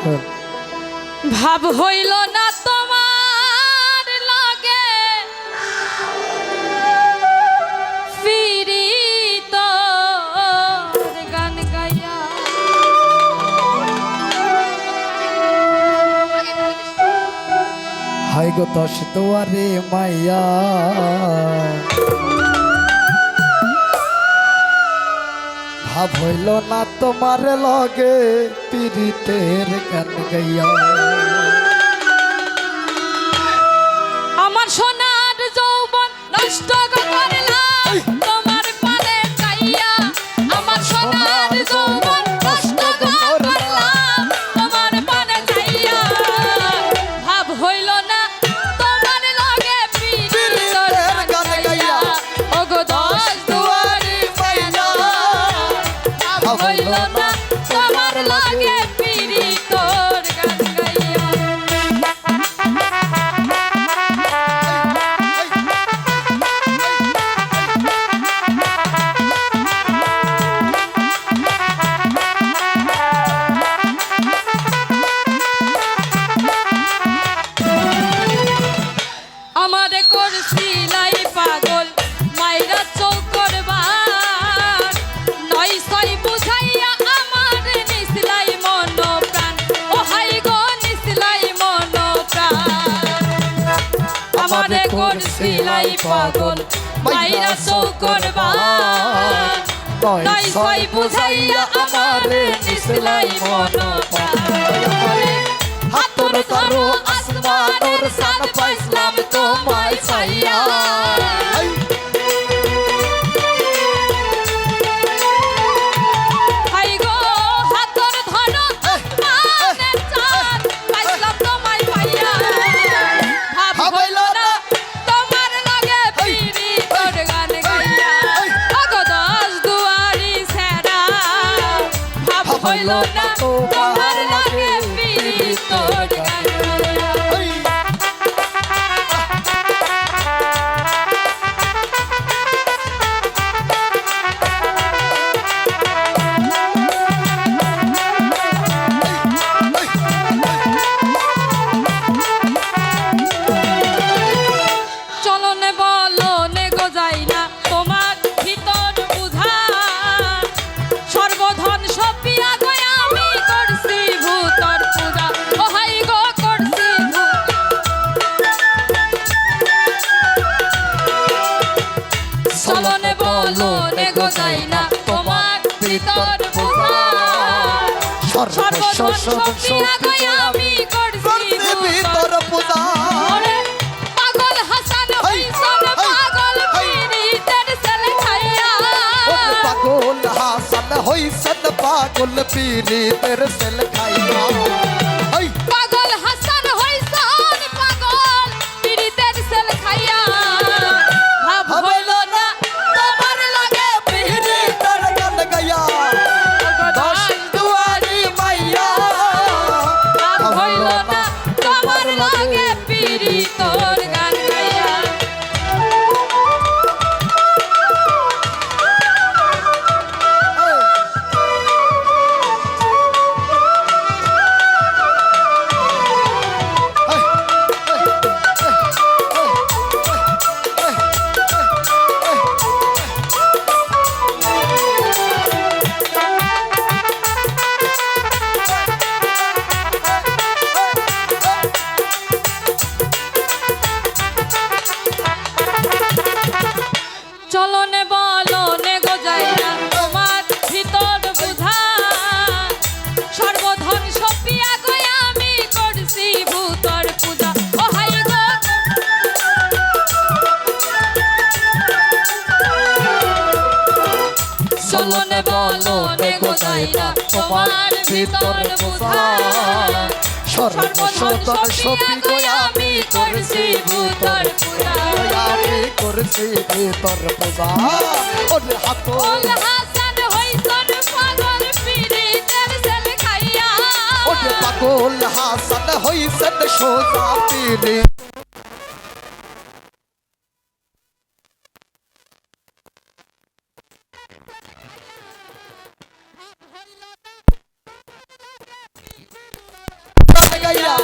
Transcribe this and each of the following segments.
ভাব হইল না তোমার লগে ফিরি তোর গান গাইয়া হাই গো দশ দুয়ারে মাইয়া ভাব হইল না তোমার লগে পীড়িতের গান গাইয়া আমার সোনার যৌবন নষ্ট করলাম তোমার পানে চাইয়া আমার সোনার যৌবন নষ্ট করলাম তোমার পানে চাইয়া ভাব হইল না তোমার লগে পীড়িতের গান গাইয়া ওগো দশ দুয়ারে মাইয়া ভাব হইল না তোমার লগে পীড়িতের গান গাইয়া আমারে করছিলাই পাগল মাইরা চৌকর বার নয় ছয় বুঝাইয়া আমার নিসলাই মন প্রাণ ও হাই গো নিসলাই মন প্রাণ আমারে করছিলাই পাগল মাইরা চৌকর বার নয় ছয় বুঝাইয়া আমার নিসলাই মন প্রাণ হাতর ধরো আসমানোর সান পাইলাম তোমায় চাইয়া হাই গো হাতর ধরো আসমানের চান পাইলাম তোমায় পাইয়া ভাব হইল না তোমার লাগে পিরি তোর গান গাইয়া ওগো দশ দুয়ারি সেরা ভাব হইল না তোমার লাগে পিরি তোর গান গাইয়া চলনে বলনে গো যাই না তোমার ভিতর বুঝা সর্বধন সপিয়া গো আমি করছি ভূতর পূজা ও হাই গো করছি চলনে বলনে গো যাই না তোমার ভিতর বুঝা সর্বধন সপিয়া গো আমি করছি ভিতর পূজা ওরে পাগল হাসান হইছন পাগল পীড়িতের ছেলে খাইয়া পাগল হাসান হইছেন পাগল পীড়িতের সেল খাইয়া পাগল হাসান হইছন পাগল পীড়িতের ছেলে খাইয়া ভাব হইল না তোমার লাগে পীড়িতের গান গাইয়া দশ দুয়ারি মাইয়া ভাব হইল না তোমার লাগে পীড়িতর গান গাইয়া চলনে বলনে গো যাই না তোমার ভিতর বুঝা সর্বধন সপিয়া গো আমি করছি ভূতর পূজা ও হাই গো চলনে বলনে গো যাই না তোমার ভিতর বুঝা সর্বধন সপি গো আমি করছি ভূতর পূজা আমি করছি ভিতর পূজা ওরে হাতল ওল হাসান হইছন পাগল পীড়িতের ছেলে খাইয়া ওরে পাগল হাসান হইছেন সোজা পীড়িত গাইয়া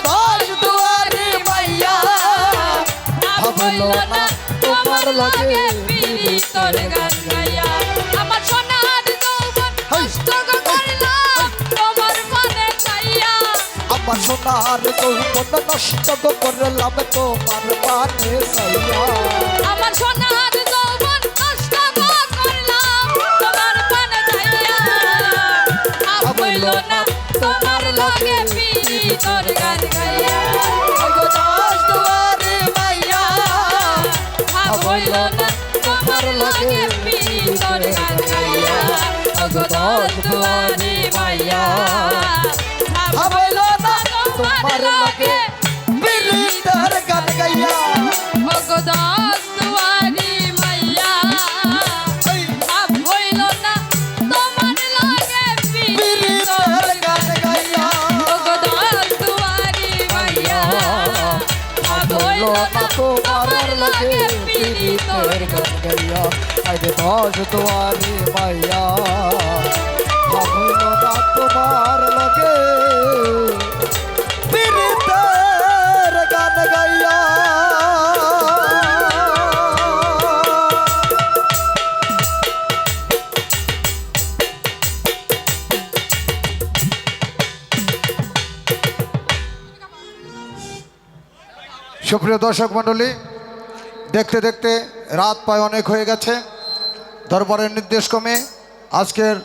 দশ দুয়ারি মাইয়া ভাবলো না তোমার লাগে তোর গান গাইয়া আমার সোনার যৌবন নষ্ট করলাম তোমার মনে চাইয়া আমার সোনার যৌবন নষ্ট করলাম তোমার পানে চাইয়া আমার সোনার যৌবন নষ্ট করলাম তোমার মনে চাইয়া ভাবইল না তোমার লাগে পিরি তোর গান গাইয়া ওগো দশ দুয়ারি মাইয়া ভাবইল না তোমার লাগে পিরি তোর গান গাইয়া ওগো দশ দুয়ারি মাইয়া ভাবইল না তোমার লাগে বিরিতের গান গাইয়া ওগো দশ দুয়ারি মাইয়া ভাব হইল না তোমার লাগে বিরিতের গান গাইয়া ওগো দশ দুয়ারি মাইয়া ভাব হইল না তোমার লাগে বিরিতের গান গাইয়া আইরে দশ দুয়ারি মাইয়া ভাবইল না তোমার লাগে বিরিতের গান গাইয়া সুপ্রিয় দর্শক মণ্ডলী, দেখতে দেখতে রাত প্রায় অনেক হয়ে গেছে। দরবারের নির্দেশ ক্রমে আজকের